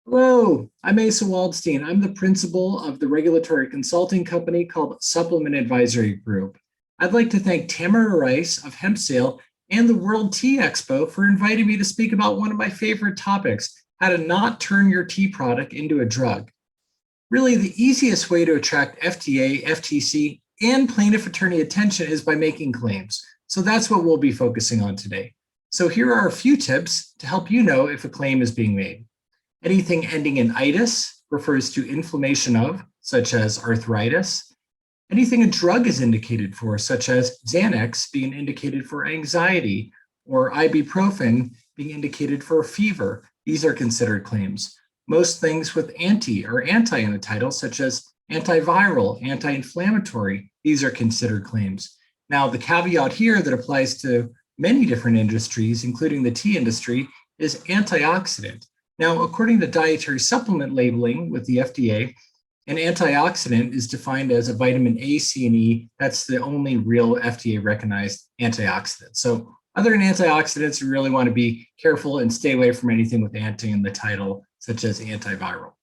Hello, I'm Asa Waldstein. I'm the principal of the regulatory consulting company called Supplement Advisory Group. I'd like to thank Tamara Rice of Hempsale and the World Tea Expo for inviting me to speak about one of my favorite topics, how to not turn your tea product into a drug. Really, the easiest way to attract FDA, FTC, and plaintiff attorney attention is by making claims. So that's what we'll be focusing on today. So here are a few tips to help you know if a claim is being made. Anything ending in itis refers to inflammation of, such as arthritis. Anything a drug is indicated for, such as Xanax being indicated for anxiety, or ibuprofen being indicated for a fever. These are considered claims. Most things with anti or anti in the title, such as antiviral, anti-inflammatory, these are considered claims. Now, the caveat here that applies to many different industries, including the tea industry, is antioxidant. Now, according to dietary supplement labeling with the FDA, an antioxidant is defined as a vitamin A, C, and E. That's the only real FDA recognized antioxidant. So other than antioxidants, you really want to be careful and stay away from anything with anti in the title, such as antiviral.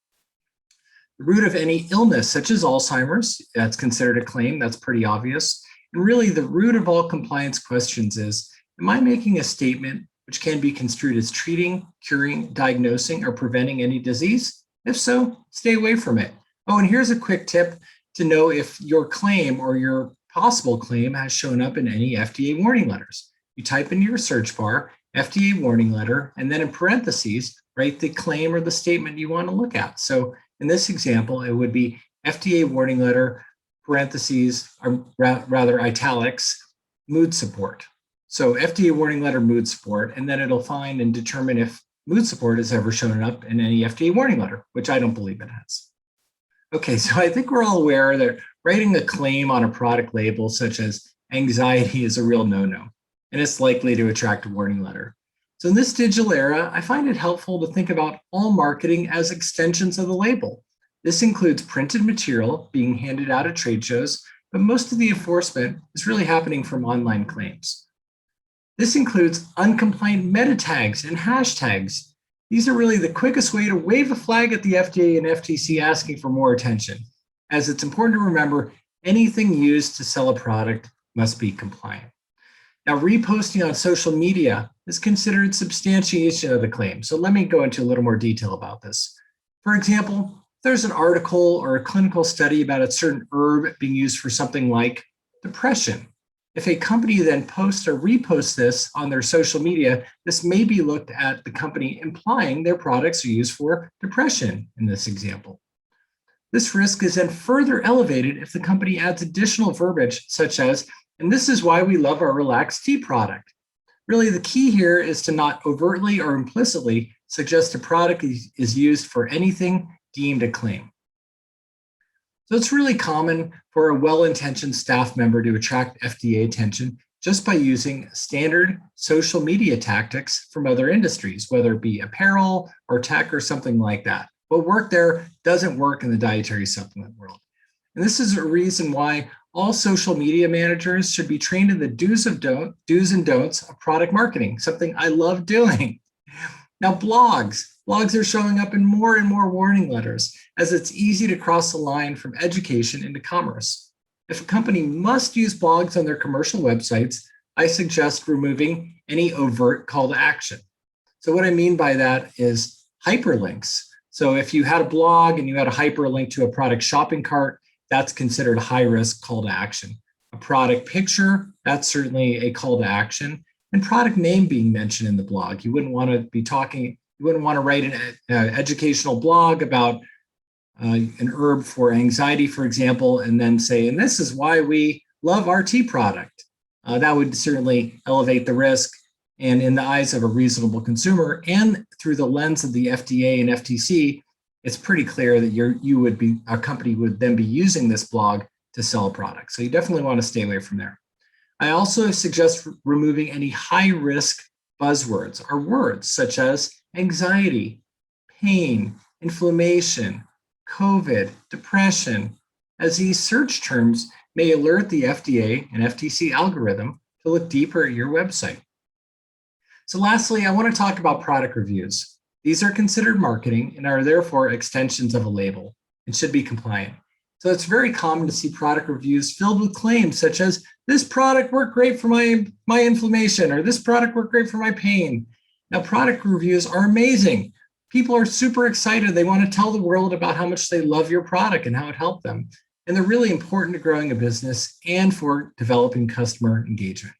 The root of any illness, such as Alzheimer's, that's considered a claim. That's pretty obvious. And really, the root of all compliance questions is, am I making a statement which can be construed as treating, curing, diagnosing, or preventing any disease? If so, stay away from it. Oh, and here's a quick tip to know if your claim or your possible claim has shown up in any FDA warning letters. You type into your search bar, FDA warning letter, and then in parentheses, write the claim or the statement you want to look at. So in this example, it would be FDA warning letter, parentheses, or rather italics, mood support. So FDA warning letter, mood support, and then it'll find and determine if mood support has ever shown up in any FDA warning letter, which I don't believe it has. Okay, so I think we're all aware that writing a claim on a product label such as anxiety is a real no-no, and it's likely to attract a warning letter. So in this digital era, I find it helpful to think about all marketing as extensions of the label. This includes printed material being handed out at trade shows, but most of the enforcement is really happening from online claims. This includes uncompliant meta tags and hashtags. These are really the quickest way to wave a flag at the FDA and FTC asking for more attention, as it's important to remember anything used to sell a product must be compliant. Now, reposting on social media is considered substantiation of the claim. So let me go into a little more detail about this. For example, if there's an article or a clinical study about a certain herb being used for something like depression. If a company then posts or reposts this on their social media, this may be looked at the company implying their products are used for depression in this example. This risk is then further elevated if the company adds additional verbiage such as, and this is why we love our relaxed tea product. Really, the key here is to not overtly or implicitly suggest a product is used for anything deemed a claim. So it's really common for a well-intentioned staff member to attract FDA attention just by using standard social media tactics from other industries, whether it be apparel or tech or something like that. What worked there doesn't work in the dietary supplement world. And this is a reason why all social media managers should be trained in the do's and don'ts of product marketing, something I love doing. Now, blogs are showing up in more and more warning letters as it's easy to cross the line from education into commerce. If a company must use blogs on their commercial websites, I suggest removing any overt call to action. So what I mean by that is hyperlinks. So if you had a blog and you had a hyperlink to a product shopping cart, that's considered a high-risk call to action. A product picture, that's certainly a call to action. And product name being mentioned in the blog. You wouldn't want to write an educational blog about an herb for anxiety, for example, and then say, and this is why we love our tea product. That would certainly elevate the risk. And in the eyes of a reasonable consumer and through the lens of the FDA and FTC, it's pretty clear that a company would then be using this blog to sell a product. So you definitely want to stay away from there. I also suggest removing any high-risk buzzwords or words such as anxiety, pain, inflammation, COVID, depression, as these search terms may alert the FDA and FTC algorithm to look deeper at your website. So lastly, I want to talk about product reviews. These are considered marketing and are therefore extensions of a label and should be compliant. So it's very common to see product reviews filled with claims such as, this product worked great for my inflammation, or this product worked great for my pain. Now, product reviews are amazing. People are super excited. They want to tell the world about how much they love your product and how it helped them. And they're really important to growing a business and for developing customer engagement.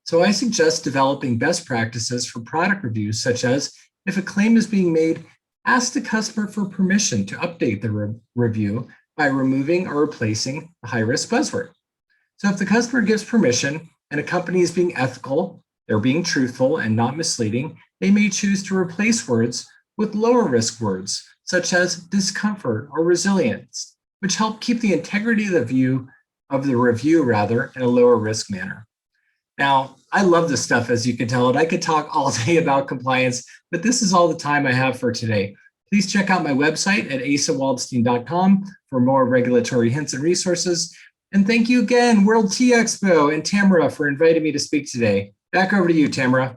So I suggest developing best practices for product reviews, such as if a claim is being made, ask the customer for permission to update the review by removing or replacing a high-risk buzzword. So if the customer gives permission and a company is being ethical, they're being truthful and not misleading, they may choose to replace words with lower risk words, such as discomfort or resilience, which help keep the integrity of the review in a lower risk manner. Now, I love this stuff, as you can tell, and I could talk all day about compliance, but this is all the time I have for today. Please check out my website at asawaldstein.com for more regulatory hints and resources. And thank you again, World Tea Expo and Tamara, for inviting me to speak today. Back over to you, Tamara.